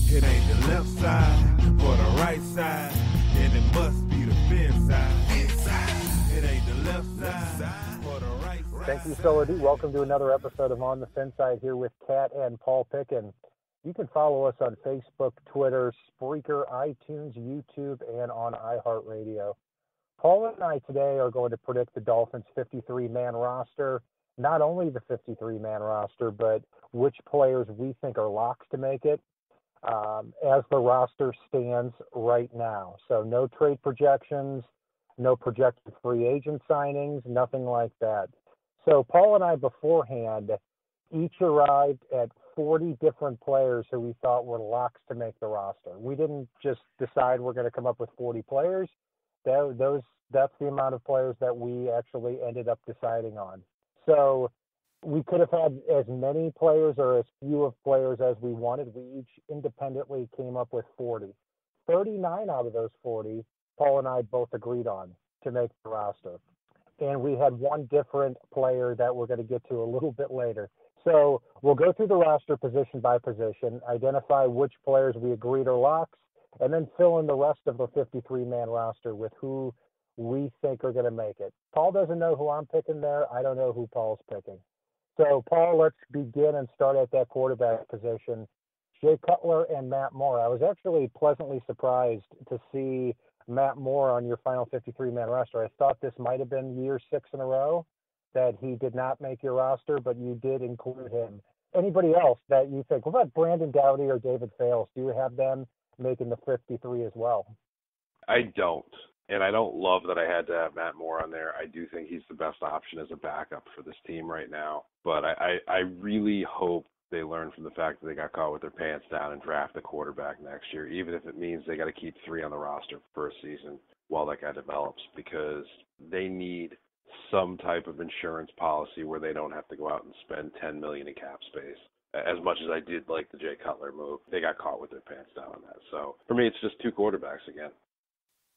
It ain't the left side or the right side, then it must be the fin side. Inside. It ain't the left side or the right side. Thank you, Solar D. Welcome to another episode of On the Fin Side here with Kat and Paul Picken. You can follow us on Facebook, Twitter, Spreaker, iTunes, YouTube, and on iHeartRadio. Paul and I today are going to predict the Dolphins' 53-man roster, not only the 53-man roster, but which players we think are locks to make it as the roster stands right now. So no trade projections, no projected free agent signings, nothing like that. So Paul and I beforehand each arrived at 40 different players who we thought were locks to make the roster. We didn't just decide we're going to come up with 40 players. That's the amount of players that we actually ended up deciding on. So we could have had as many players or as few of players as we wanted. We each independently came up with 40. 39 out of those 40, Paul and I both agreed on to make the roster. And we had one different player that we're going to get to a little bit later. So we'll go through the roster position by position, identify which players we agreed are locks, and then fill in the rest of the 53-man roster with who we think are going to make it. Paul doesn't know who I'm picking there. I don't know who Paul's picking. So, Paul, let's begin and start at that quarterback position. Jay Cutler and Matt Moore. I was actually pleasantly surprised to see Matt Moore on your final 53-man roster. I thought this might have been year 6 in a row that he did not make your roster, but you did include him. Anybody else that you think, what about Brandon Dowdy or David Fales? Do you have them making the 53 as well? I don't. And I don't love that I had to have Matt Moore on there. I do think he's the best option as a backup for this team right now. But I really hope they learn from the fact that they got caught with their pants down and draft a quarterback next year, even if it means they got to keep 3 on the roster for a season while that guy develops, because they need some type of insurance policy where they don't have to go out and spend $10 million in cap space. As much as I did like the Jay Cutler move, they got caught with their pants down on that. So for me, it's just 2 quarterbacks again.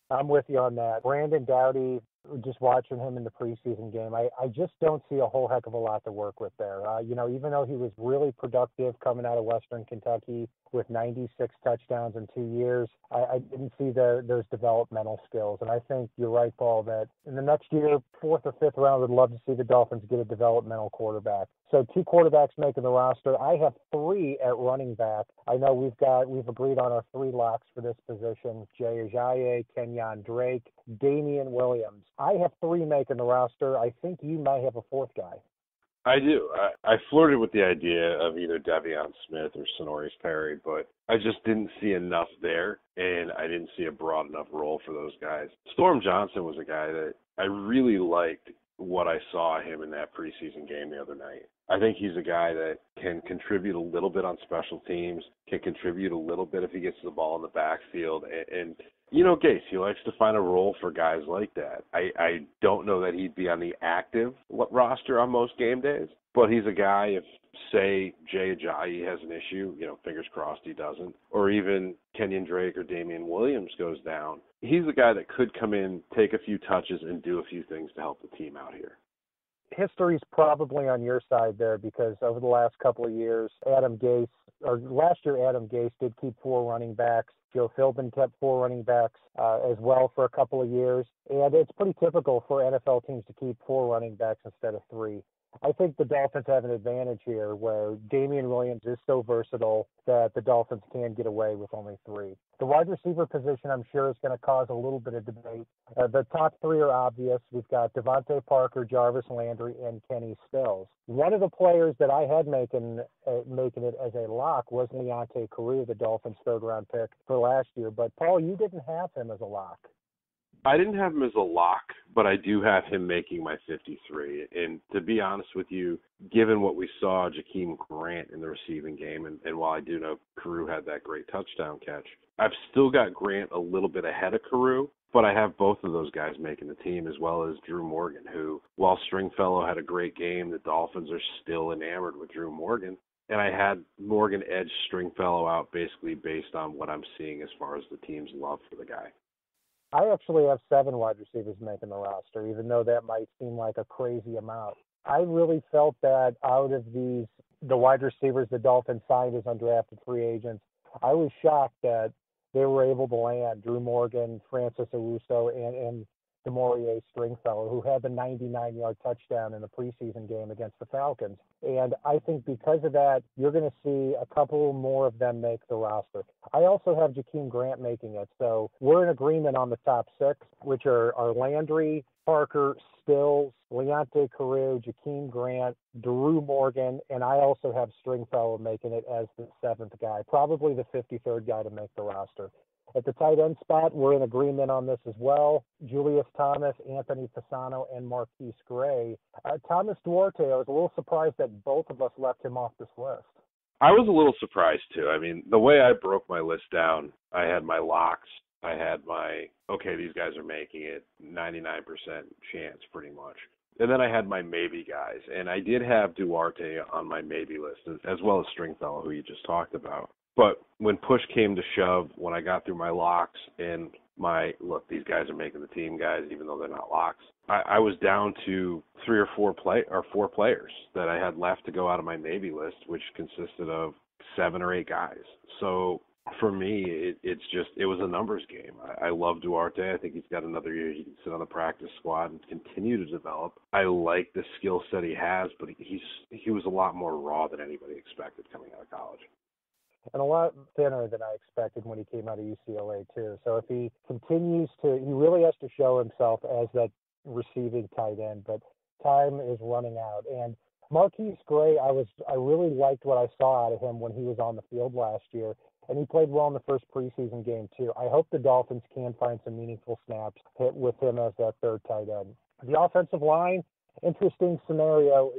I'm with you on that. Brandon Dowdy, just watching him in the preseason game, I just don't see a whole heck of a lot to work with there. Even though he was really productive coming out of Western Kentucky with 96 touchdowns in 2 years, I didn't see those developmental skills. And I think you're right, Paul, that in the next year, 4th or 5th round, I'd love to see the Dolphins get a developmental quarterback. So 2 quarterbacks making the roster. I have 3 at running back. I know we've agreed on our 3 locks for this position: Jay Ajayi, Kenyon Drake, Damian Williams. I have 3 making the roster. I think you might have a 4th guy. I do. I flirted with the idea of either De'Veon Smith or Sonoris Perry, but I just didn't see enough there, and I didn't see a broad enough role for those guys. Storm Johnson was a guy that I really liked what I saw him in that preseason game the other night. I think he's a guy that can contribute a little bit on special teams, can contribute a little bit if he gets the ball in the backfield. And Gase, he likes to find a role for guys like that. I don't know that he'd be on the active roster on most game days, but he's a guy, if, say, Jay Ajayi has an issue, fingers crossed he doesn't, or even Kenyon Drake or Damian Williams goes down, he's a guy that could come in, take a few touches, and do a few things to help the team out here. History's probably on your side there, because over the last couple of years, last year Adam Gase did keep 4 running backs. Joe Philbin kept 4 running backs as well for a couple of years. And it's pretty typical for NFL teams to keep 4 running backs instead of 3. I think the Dolphins have an advantage here where Damian Williams is so versatile that the Dolphins can get away with only 3. The wide receiver position, I'm sure, is going to cause a little bit of debate. The top 3 are obvious. We've got Devontae Parker, Jarvis Landry, and Kenny Stills. One of the players that I had making it as a lock was Leonte Carroo, the Dolphins' 3rd-round pick for last year. But, Paul, you didn't have him as a lock. I didn't have him as a lock, but I do have him making my 53. And to be honest with you, given what we saw Jakeem Grant in the receiving game, and while I do know Carroo had that great touchdown catch, I've still got Grant a little bit ahead of Carroo, but I have both of those guys making the team, as well as Drew Morgan, who, while Stringfellow had a great game, the Dolphins are still enamored with Drew Morgan. And I had Morgan edge Stringfellow out basically based on what I'm seeing as far as the team's love for the guy. I actually have 7 wide receivers making the roster, even though that might seem like a crazy amount. I really felt that out of the wide receivers the Dolphins signed as undrafted free agents, I was shocked that they were able to land Drew Morgan, Francis Owusu, and DeMaurier Stringfellow, who had the 99-yard touchdown in the preseason game against the Falcons. And I think because of that, you're going to see a couple more of them make the roster. I also have Jakeem Grant making it. So we're in agreement on the top six, which are Landry, Parker, Stills, Leonte Carew, Jakeem Grant, Drew Morgan, and I also have Stringfellow making it as the seventh guy, probably the 53rd guy to make the roster. At the tight end spot, we're in agreement on this as well. Julius Thomas, Anthony Fasano, and Marquise Gray. Thomas Duarte, I was a little surprised that both of us left him off this list. I was a little surprised, too. I mean, the way I broke my list down, I had my locks. I had these guys are making it, 99% chance pretty much. And then I had my maybe guys. And I did have Duarte on my maybe list, as well as Stringfellow, who you just talked about. But when push came to shove, when I got through my locks and these guys are making the team, guys, even though they're not locks, I was down to four players that I had left to go out of my maybe list, which consisted of 7 or 8 guys. So for me, it was a numbers game. I love Duarte. I think he's got another year. He can sit on the practice squad and continue to develop. I like the skill set he has, but he was a lot more raw than anybody expected coming out of college. And a lot thinner than I expected when he came out of UCLA, too. So if he continues he really has to show himself as that receiving tight end, but time is running out. And Marquise Gray, I really liked what I saw out of him when he was on the field last year, and he played well in the first preseason game, too. I hope the Dolphins can find some meaningful snaps with him as that third tight end. The offensive line, interesting scenario.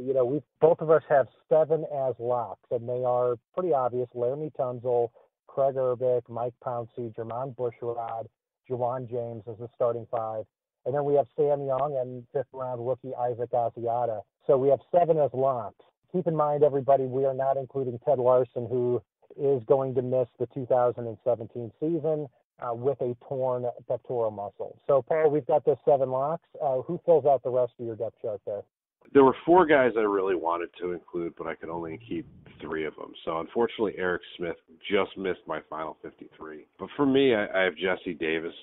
Both of us have 7 as locks, and they are pretty obvious. Laramie Tunzel, Craig Urbick, Mike Pouncey, Jermon Bushrod, Juwan James as the starting 5. And then we have Sam Young and 5th-round rookie Isaac Asiata. So we have 7 as locks. Keep in mind, everybody, we are not including Ted Larson, who is going to miss the 2017 season with a torn pectoral muscle. So, Paul, we've got those 7 locks. Who fills out the rest of your depth chart there? There were 4 guys I really wanted to include, but I could only keep 3 of them. So, unfortunately, Eric Smith just missed my final 53. But for me, I have Jesse Davis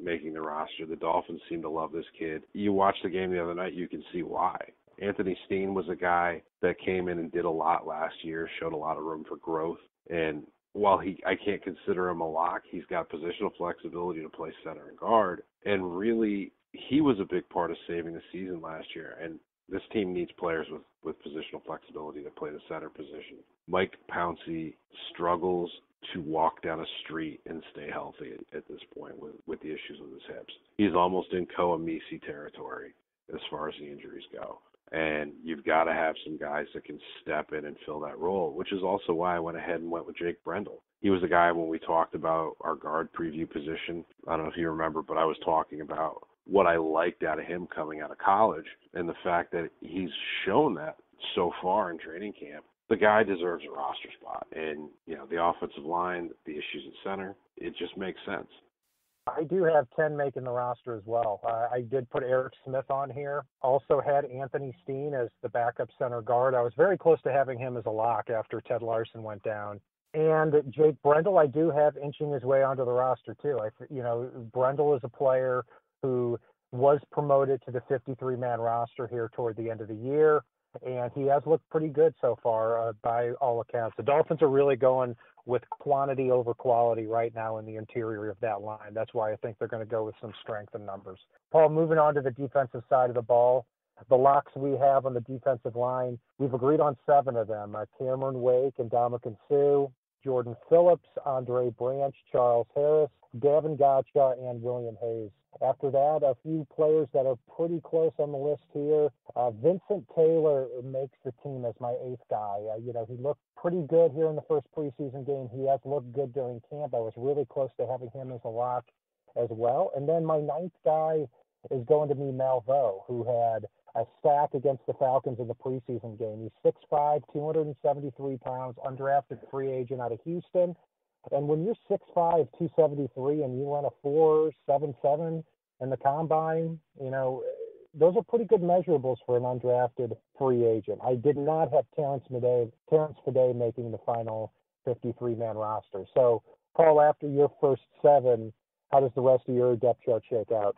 making the roster. The Dolphins seem to love this kid. You watched the game the other night, you can see why. Anthony Steen was a guy that came in and did a lot last year, showed a lot of room for growth. And while I can't consider him a lock, he's got positional flexibility to play center and guard. And really, he was a big part of saving the season last year. And this team needs players with positional flexibility to play the center position. Mike Pouncey struggles to walk down a street and stay healthy at this point with the issues with his hips. He's almost in Koa Misi territory as far as the injuries go. And you've got to have some guys that can step in and fill that role, which is also why I went ahead and went with Jake Brendel. He was the guy when we talked about our guard preview position. I don't know if you remember, but I was talking about what I liked out of him coming out of college and the fact that he's shown that so far in training camp. The guy deserves a roster spot. And, the offensive line, the issues at center, it just makes sense. I do have 10 making the roster as well. I did put Eric Smith on here. Also had Anthony Steen as the backup center guard. I was very close to having him as a lock after Ted Larson went down. And Jake Brendel, I do have inching his way onto the roster too. Brendel is a player who was promoted to the 53-man roster here toward the end of the year, and he has looked pretty good so far by all accounts. The Dolphins are really going with quantity over quality right now in the interior of that line. That's why I think they're going to go with some strength in numbers. Paul, moving on to the defensive side of the ball, the locks we have on the defensive line, we've agreed on 7 of them. Cameron Wake and Ndamukong Suh, Jordan Phillips, Andre Branch, Charles Harris, Gavin Gotcha, and William Hayes. After that, a few players that are pretty close on the list here. Vincent Taylor makes the team as my 8th guy. He looked pretty good here in the first preseason game. He has looked good during camp. I was really close to having him as a lock as well. And then my 9th guy is going to be Malveaux, who had a sack against the Falcons in the preseason game. He's 6'5", 273 pounds, undrafted free agent out of Houston. And when you're 6'5", 273, and you run a 4.77 in the combine, those are pretty good measurables for an undrafted free agent. I did not have Terrence Fede making the final 53-man roster. So, Paul, after your first 7, how does the rest of your depth chart shake out?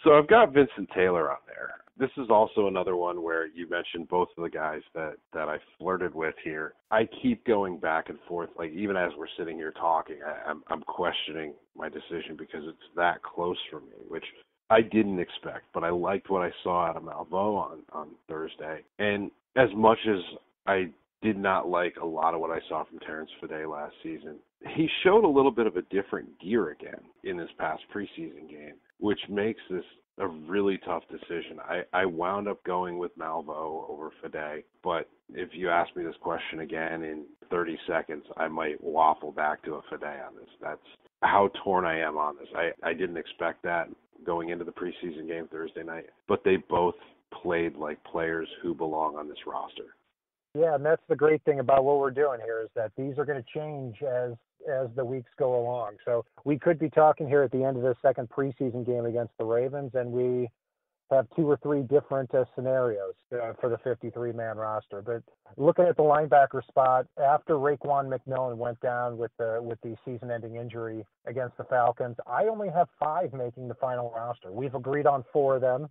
So I've got Vincent Taylor on there. This is also another one where you mentioned both of the guys that I flirted with here. I keep going back and forth, like even as we're sitting here talking, I'm questioning my decision because it's that close for me, which I didn't expect, but I liked what I saw out of Malveaux on Thursday. And as much as I did not like a lot of what I saw from Terrence Fede last season, he showed a little bit of a different gear again in this past preseason game, which makes this a really tough decision. I wound up going with Malveaux over Fede, but if you ask me this question again in 30 seconds, I might waffle back to a Fede on this. That's how torn I am on this. I didn't expect that going into the preseason game Thursday night, but they both played like players who belong on this roster. Yeah, and that's the great thing about what we're doing here is that these are going to change as the weeks go along. So we could be talking here at the end of the second preseason game against the Ravens, and we have 2 or 3 different scenarios for the 53-man roster. But looking at the linebacker spot, after Raekwon McMillan went down with the season-ending injury against the Falcons, I only have 5 making the final roster. We've agreed on 4 of them: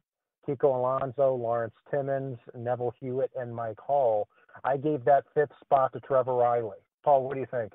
Kiko Alonso, Lawrence Timmons, Neville Hewitt, and Mike Hall. I gave that 5th spot to Trevor Riley. Paul, what do you think?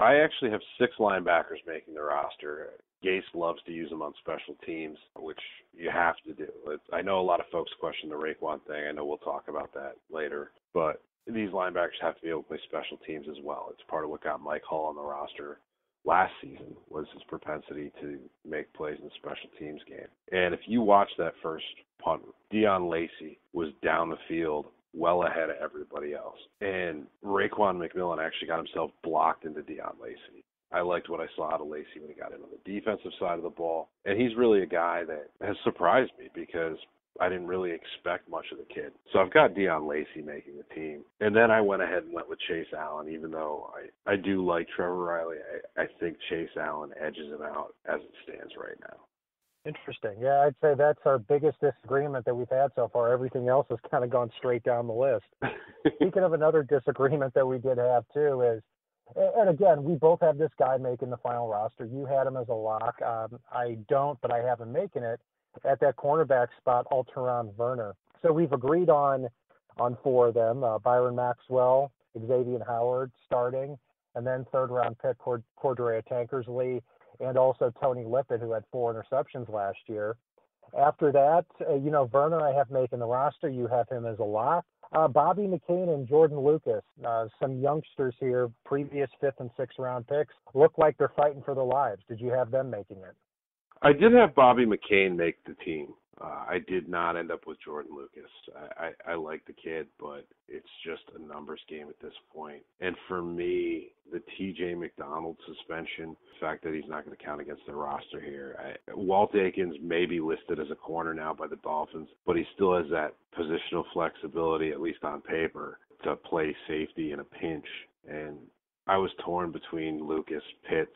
I actually have 6 linebackers making the roster. Gase loves to use them on special teams, which you have to do. I know a lot of folks question the Raekwon thing. I know we'll talk about that later. But these linebackers have to be able to play special teams as well. It's part of what got Mike Hall on the roster last season, was his propensity to make plays in the special teams game. And if you watch that first punt, Deion Lacey was down the field well ahead of everybody else. And Raekwon McMillan actually got himself blocked into Deion Lacey. I liked what I saw out of Lacey when he got in on the defensive side of the ball. And he's really a guy that has surprised me because I didn't really expect much of the kid. So I've got Deion Lacey making the team. And then I went ahead and went with Chase Allen, even though I do like Trevor Riley. I think Chase Allen edges him out as it stands right now. Interesting. Yeah, I'd say that's our biggest disagreement that we've had so far. Everything else has kind of gone straight down the list. Speaking of another disagreement that we did have, too, is, and again, we both have this guy making the final roster. You had him as a lock. I don't, but I have him making it at that cornerback spot, Alteron Werner. So we've agreed on 4 of them, Byron Maxwell, Xavier Howard starting, and then third-round pick Cordrea Tankersley, and also Tony Lippett, who had 4 interceptions last year. After that, Werner I have making the roster. You have him as a lock. Bobby McCain and Jordan Lucas, some youngsters here, previous 5th and 6th round picks, look like they're fighting for their lives. Did you have them making it? I did have Bobby McCain make the team. I did not end up with Jordan Lucas. I like the kid, but it's just a numbers game at this point. And for me, the TJ McDonald suspension, the fact that he's not going to count against the roster here. Walt Aikens may be listed as a corner now by the Dolphins, but he still has that positional flexibility, at least on paper, to play safety in a pinch. And I was torn between Lucas, Pitts,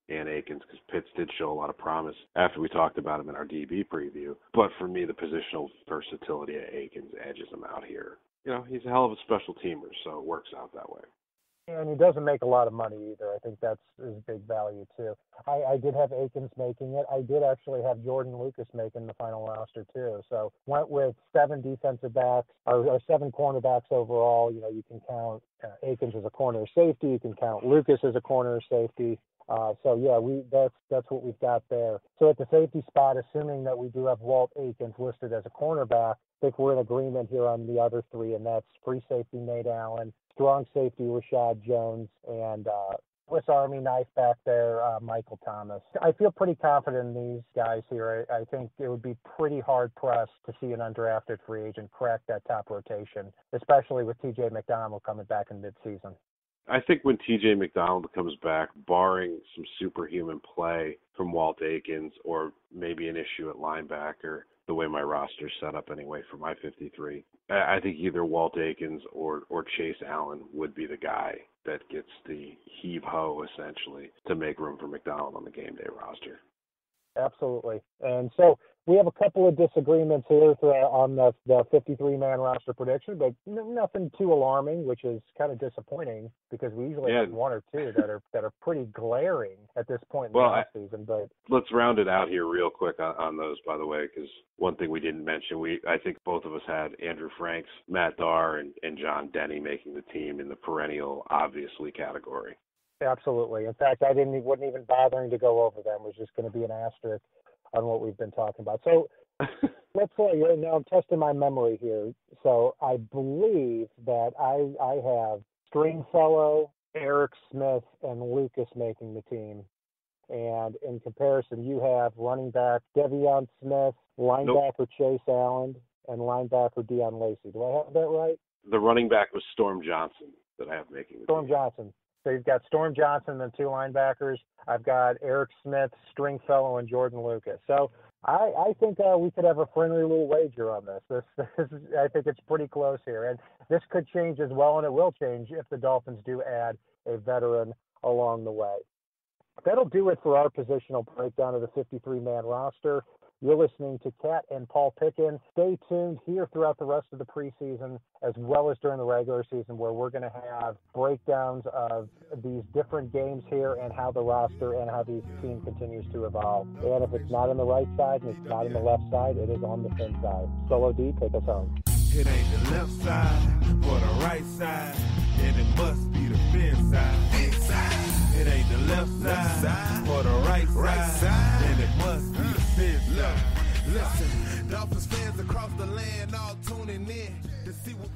and Aikens, because Pitts did show a lot of promise after we talked about him in our DB preview. But for me, the positional versatility of Aikens edges him out here. He's a hell of a special teamer, so it works out that way. And he doesn't make a lot of money either. I think that's his big value, too. I did have Aikens making it. I did actually have Jordan Lucas making the final roster, too. So went with 7 defensive backs, or 7 cornerbacks overall. You can count Aikens as a corner safety. You can count Lucas as a corner safety. That's what we've got there. So at the safety spot, assuming that we do have Walt Aikens listed as a cornerback, I think we're in agreement here on the other 3, and that's free safety Nate Allen, strong safety Rashad Jones, and Swiss Army knife back there, Michael Thomas. I feel pretty confident in these guys here. I think it would be pretty hard-pressed to see an undrafted free agent crack that top rotation, especially with TJ McDonald coming back in midseason. I think when TJ McDonald comes back, barring some superhuman play from Walt Aikens or maybe an issue at linebacker, the way my roster's set up anyway for my 53, I think either Walt Aikens or Chase Allen would be the guy that gets the heave-ho, essentially, to make room for McDonald on the game day roster. Absolutely. And so we have a couple of disagreements here on the 53-man roster prediction, but nothing too alarming, which is kind of disappointing because we usually have one or two that are pretty glaring at this point in the offseason. But let's round it out here real quick on those, by the way, because one thing we didn't mention, I think both of us had Andrew Franks, Matt Darr, and John Denny making the team in the perennial obviously category. Absolutely. In fact, I wasn't even bothering to go over them. It was just going to be an asterisk on what we've been talking about. So let's say, now I'm testing my memory here. So I believe that I have Stringfellow, Eric Smith, and Lucas making the team. And in comparison, you have running back Devion Smith, linebacker Chase Allen, and linebacker Deion Lacey. Do I have that right? The running back was Storm Johnson that I have making the team. Johnson. So you've got Storm Johnson and 2 linebackers. I've got Eric Smith, Stringfellow, and Jordan Lucas. So I think we could have a friendly little wager on this. I think it's pretty close here. And this could change as well, and it will change if the Dolphins do add a veteran along the way. That'll do it for our positional breakdown of the 53-man roster. You're listening to Kat and Paul Picken. Stay tuned here throughout the rest of the preseason as well as during the regular season, where we're going to have breakdowns of these different games here and how the roster and how the team continues to evolve. And if it's not on the right side and it's not on the left side, it is on the thin side. Solo D, take us home. It ain't the left side or the right side, and it must be the thin side. It ain't the left side or the right side, and it must be the thin side. Listen, Dolphins fans across the land all tuning in to see what